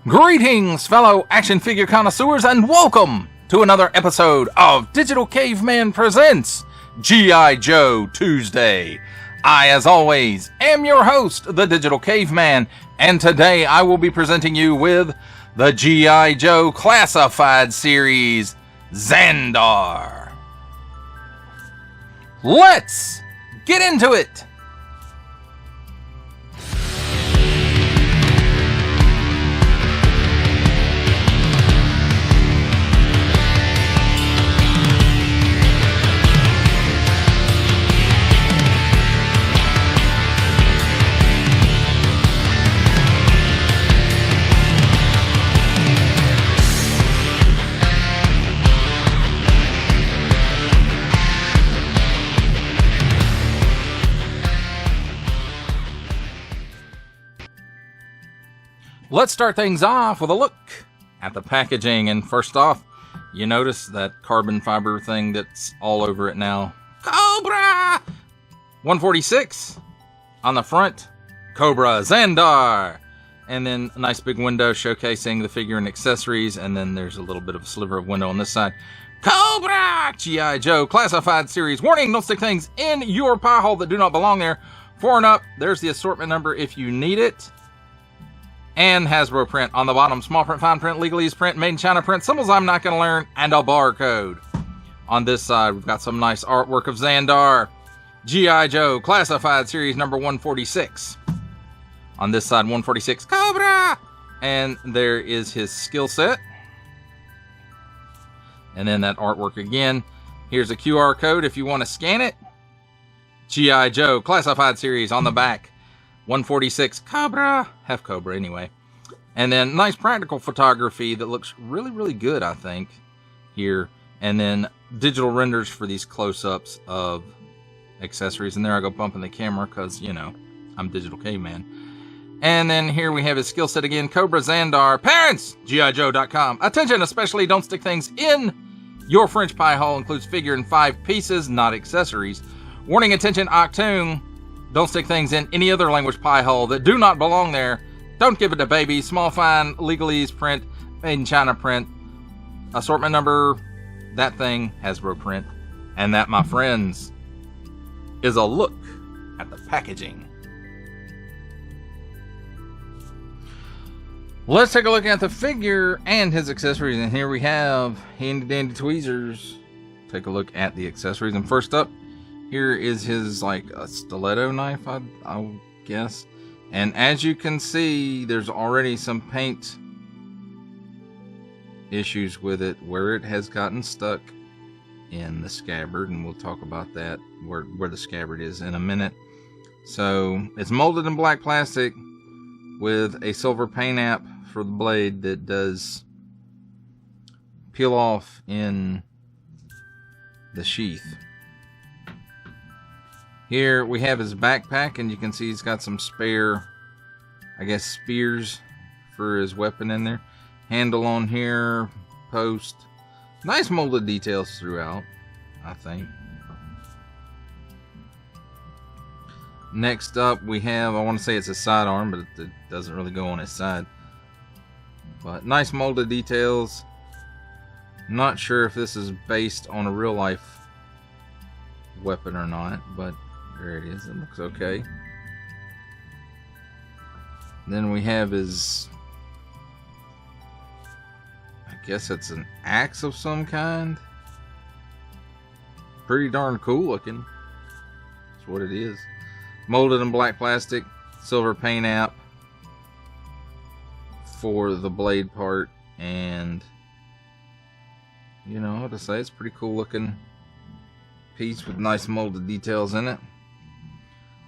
Greetings, fellow action figure connoisseurs, and welcome to another episode of Digital Caveman Presents G.I. Joe Tuesday. I, as always, am your host, the Digital Caveman, and today I will be presenting you with the G.I. Joe Classified Series Zandar. Let's get into it! Let's start things off with a look at the packaging. And first off, you notice that carbon fiber thing that's all over it now. Cobra! 146 on the front. Cobra Zandar. And then a nice big window showcasing the figure and accessories. And then there's a little bit of a sliver of window on this side. Cobra! G.I. Joe Classified Series. Warning, don't stick things in your pie hole that do not belong there. 4 and up. There's the assortment number if you need it. And Hasbro print on the bottom. Small print, fine print, legalese print, made in China print, symbols I'm not going to learn, and a barcode. On this side, we've got some nice artwork of Zandar. G.I. Joe Classified Series number 146. On this side, 146, Cobra! And there is his skill set. And then that artwork again. Here's a QR code if you want to scan it. G.I. Joe Classified Series on the back. 146 Cobra, half Cobra anyway. And then nice practical photography that looks really, really good, I think, here. And then digital renders for these close-ups of accessories. And there I go bumping the camera because, you know, I'm Digital Caveman. And then here we have his skill set again, Cobra Zandar. Parents, GIJoe.com. Attention, especially don't stick things in your French pie hole. Includes figure in 5 pieces, not accessories. Warning, attention, Octoon. Don't stick things in any other language pie hole that do not belong there. Don't give it to baby. Small, fine, legalese print, made in China print. Assortment number, that thing, Hasbro print. And that, my friends, is a look at the packaging. Let's take a look at the figure and his accessories. And here we have handy dandy tweezers. Take a look at the accessories. And first up, here is his, like, a stiletto knife, I'll guess. And as you can see, there's already some paint issues with it where it has gotten stuck in the scabbard. And we'll talk about that, where the scabbard is, in a minute. So, it's molded in black plastic with a silver paint app for the blade that does peel off in the sheath. Here we have his backpack, and you can see he's got some spare, I guess, spears for his weapon in there. Handle on here, post. Nice molded details throughout, I think. Next up we have, I want to say it's a sidearm, but it doesn't really go on his side. But nice molded details. Not sure if this is based on a real life weapon or not, but there it is. It looks okay. Then we have his, I guess it's an axe of some kind. Pretty darn cool looking. That's what it is. Molded in black plastic, silver paint app for the blade part, and you know what to say, it's pretty cool looking piece with nice molded details in it.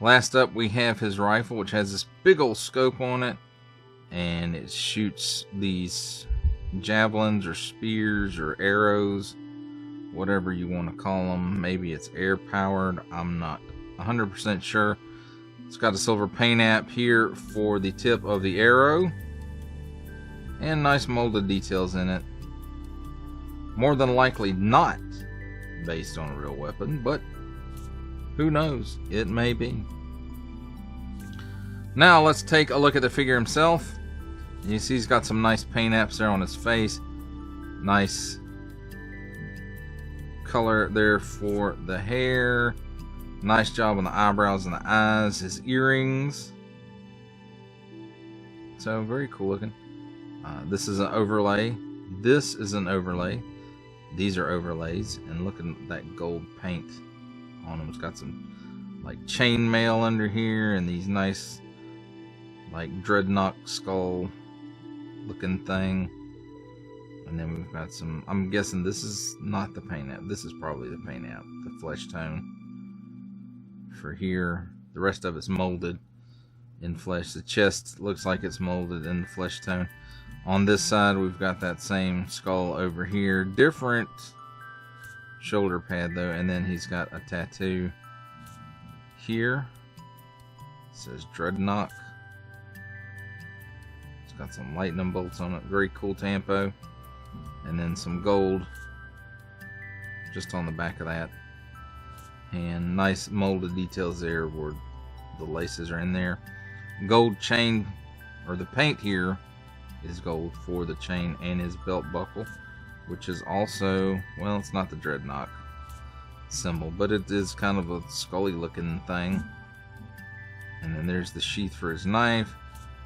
Last up we have his rifle, which has this big old scope on it, and it shoots these javelins or spears or arrows, whatever you want to call them. Maybe it's air powered, I'm not 100% sure. It's got a silver paint app here for the tip of the arrow, and nice molded details in it. More than likely not based on a real weapon, but who knows, it may be. Now let's take a look at the figure himself. You see he's got some nice paint apps there on his face. Nice color there for the hair. Nice job on the eyebrows and the eyes. His earrings. So very cool looking. This is an overlay. This is an overlay. These are overlays. And look at that gold paint on them. It's got some like chainmail under here and these nice like dreadnought skull looking thing. And then we've got some, I'm guessing this is not the paint app. This is probably the paint app, the flesh tone for here. The rest of it's molded in flesh. The chest looks like it's molded in the flesh tone. On this side, we've got that same skull over here. Different shoulder pad though. And then he's got a tattoo here. It says Dreadnought. It's got some lightning bolts on it. Very cool tempo. And then some gold just on the back of that. And nice molded details there where the laces are in there. Gold chain, or the paint here is gold for the chain and his belt buckle, which is also, well, it's not the Dreadnought symbol, but it is kind of a scully looking thing. And then there's the sheath for his knife,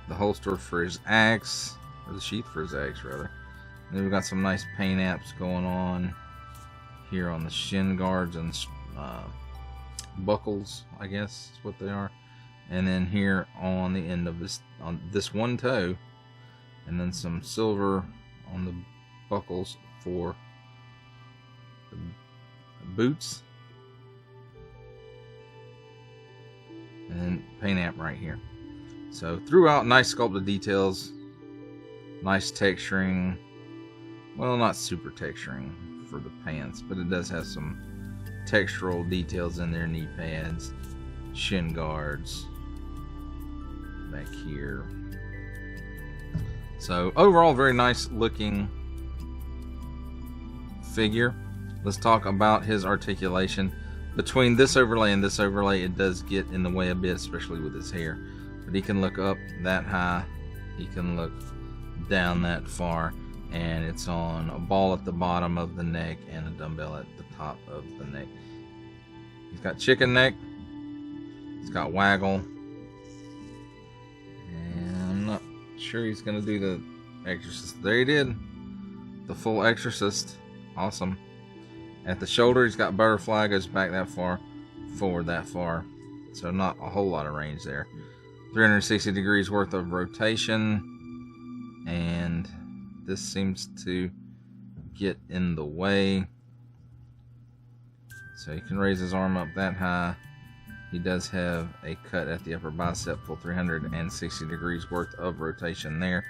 the holster for his axe, or the sheath for his axe rather. And then we've got some nice paint apps going on here on the shin guards and buckles, I guess is what they are. And then here on the end of this, on this one toe, and then some silver on the buckles for the boots. And then paint app right here. So throughout, nice sculpted details, nice texturing. Well, not super texturing for the pants, but it does have some textural details in there. Knee pads, shin guards back here. So overall, very nice looking figure. Let's talk about his articulation. Between this overlay and this overlay, it does get in the way a bit, especially with his hair. But he can look up that high, he can look down that far, and it's on a ball at the bottom of the neck and a dumbbell at the top of the neck. He's got chicken neck, he's got waggle, and I'm not sure he's gonna do the exorcist. There he did, the full exorcist. Awesome. At the shoulder, he's got butterfly, goes back that far, forward that far, so not a whole lot of range there. 360 degrees worth of rotation, and this seems to get in the way. So he can raise his arm up that high. He does have a cut at the upper bicep, full 360 degrees worth of rotation there.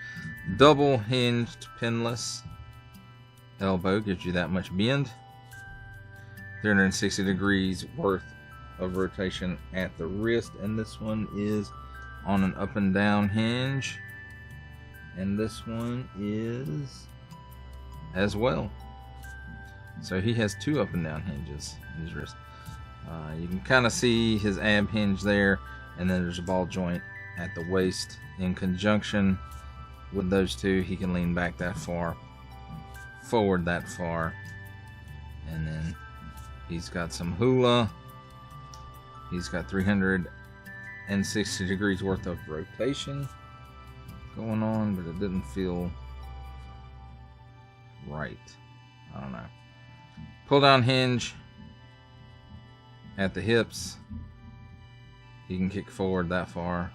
Double hinged pinless elbow gives you that much bend. 360 degrees worth of rotation at the wrist, and this one is on an up and down hinge, and this one is as well. So he has two up and down hinges in his wrist. You can kind of see his ab hinge there, and then there's a ball joint at the waist. In conjunction with those two, he can lean back that far, forward that far, and then he's got some hula. He's got 360 degrees worth of rotation going on, but it didn't feel right. I don't know. Pull down hinge at the hips. He can kick forward that far.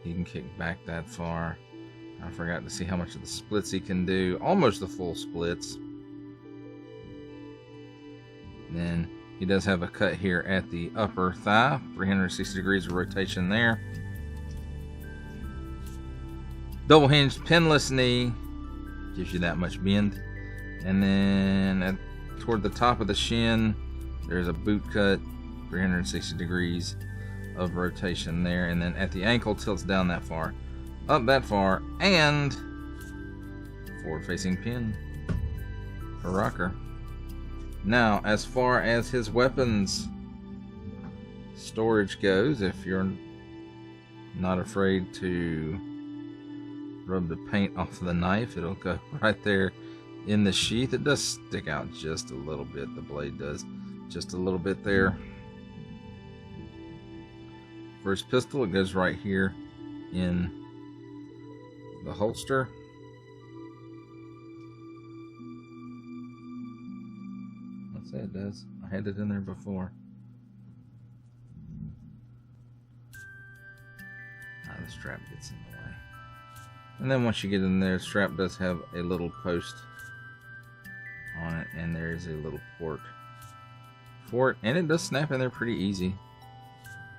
He can kick back that far. I forgot to see how much of the splits he can do. Almost the full splits. Then he does have a cut here at the upper thigh. 360 degrees of rotation there. Double hinged pinless knee. Gives you that much bend. And then toward the top of the shin, there's a boot cut. 360 degrees of rotation there. And then at the ankle, tilts down that far, up that far, and forward facing pin for rocker. Now, as far as his weapons storage goes, if you're not afraid to rub the paint off of the knife, it'll go right there in the sheath. It does stick out just a little bit. The blade does just a little bit there. For his pistol, it goes right here in the holster. Let's say it does. I had it in there before. The strap gets in the way. And then once you get in there, the strap does have a little post on it, and there's a little port for it, and it does snap in there pretty easy.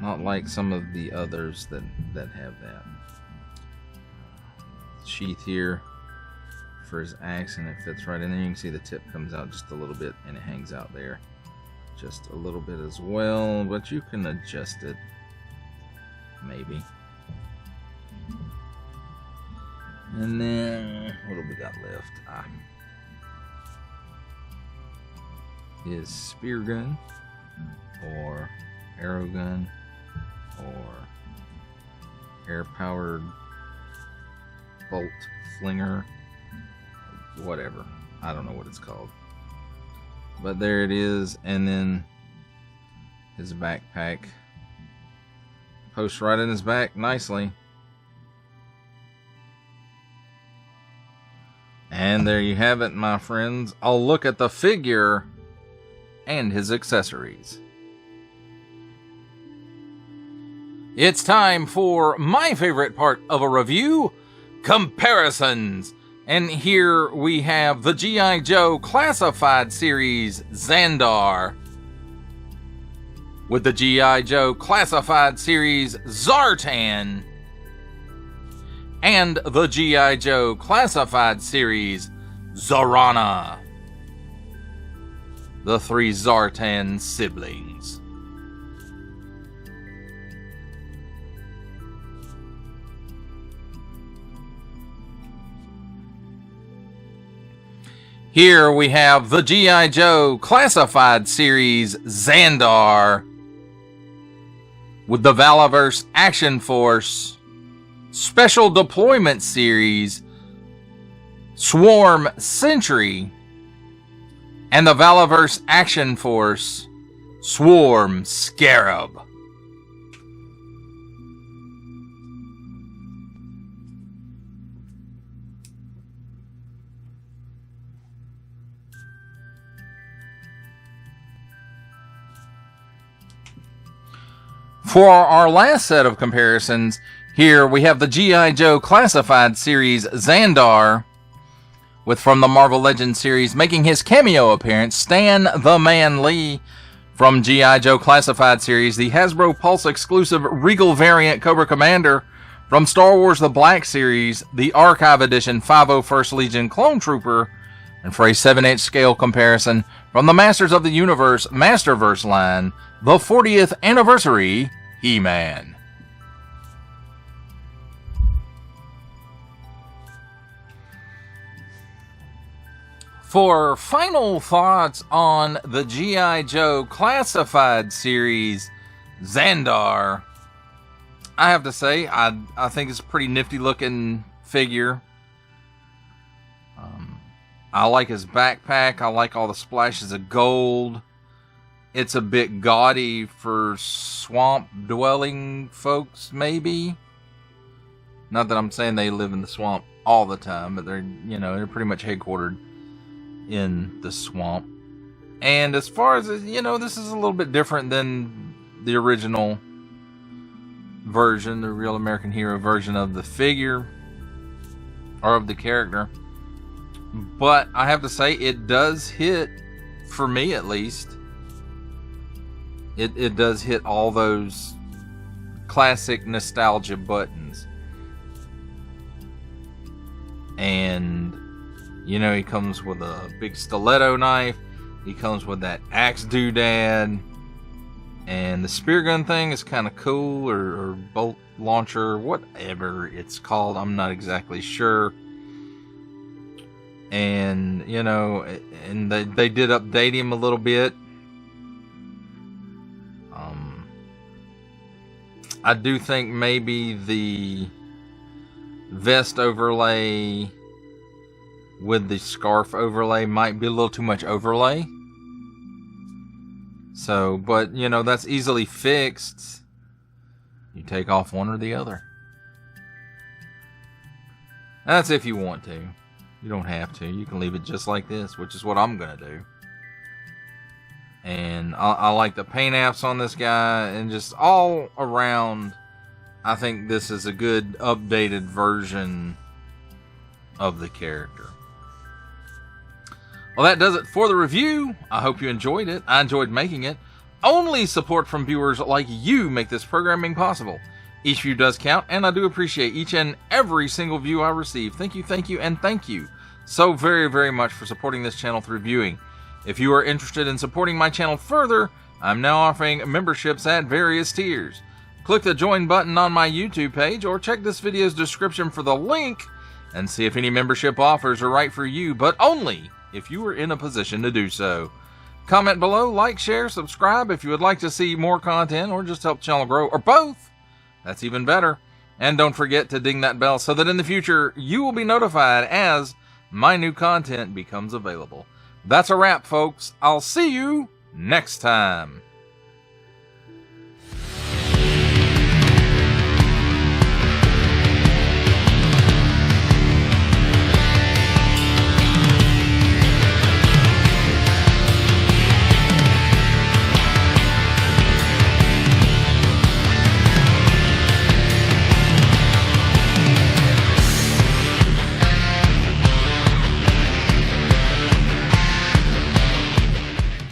Not like some of the others that have that. Sheath here for his axe, and it fits right in there. You can see the tip comes out just a little bit, and it hangs out there just a little bit as well, but you can adjust it maybe. And then what do we got left? His spear gun, or arrow gun, or air-powered bolt flinger, whatever. I don't know what it's called. But there it is, and then his backpack posts right in his back nicely. And there you have it, my friends. I'll look at the figure and his accessories. It's time for my favorite part of a review, comparisons. And here we have the G.I. Joe Classified Series Zandar with the G.I. Joe Classified Series Zartan and the G.I. Joe Classified Series Zarana, the three Zartan siblings. Here we have the G.I. Joe Classified Series Zandar with the Valaverse Action Force Special Deployment Series Swarm Sentry and the Valaverse Action Force Swarm Scarab. For our last set of comparisons, here we have the G.I. Joe Classified Series Zandar, with from the Marvel Legends series making his cameo appearance, Stan the Man Lee. From G.I. Joe Classified Series, the Hasbro Pulse exclusive Regal variant Cobra Commander. From Star Wars The Black Series, the Archive Edition 501st Legion Clone Trooper. And for a 7-inch scale comparison, from the Masters of the Universe Masterverse line, the 40th Anniversary He-Man. For final thoughts on the G.I. Joe Classified Series Zandar, I have to say, I think it's a pretty nifty looking figure. I like his backpack. I like all the splashes of gold. It's a bit gaudy for swamp dwelling folks, maybe. Not that I'm saying they live in the swamp all the time, but they're pretty much headquartered in the swamp. And as far as, this is a little bit different than the original version, the Real American Hero version of the figure, or of the character. But I have to say, it does hit, for me at least, it does hit all those classic nostalgia buttons. And he comes with a big stiletto knife. He comes with that axe doodad. And the spear gun thing is kind of cool, or bolt launcher, whatever it's called. I'm not exactly sure. And, and they did update him a little bit. I do think maybe the vest overlay with the scarf overlay might be a little too much overlay. So, but, you know, that's easily fixed. You take off one or the other. That's if you want to. You don't have to. You can leave it just like this, which is what I'm going to do. And I like the paint apps on this guy. And just all around, I think this is a good updated version of the character. Well, that does it for the review. I hope you enjoyed it. I enjoyed making it. Only support from viewers like you make this programming possible. Each view does count, and I do appreciate each and every single view I receive. Thank you, and thank you so very, very much for supporting this channel through viewing. If you are interested in supporting my channel further, I'm now offering memberships at various tiers. Click the join button on my YouTube page, or check this video's description for the link and see if any membership offers are right for you, but only if you are in a position to do so. Comment below, like, share, subscribe if you would like to see more content or just help the channel grow, or both. That's even better. And don't forget to ding that bell so that in the future you will be notified as my new content becomes available. That's a wrap, folks. I'll see you next time.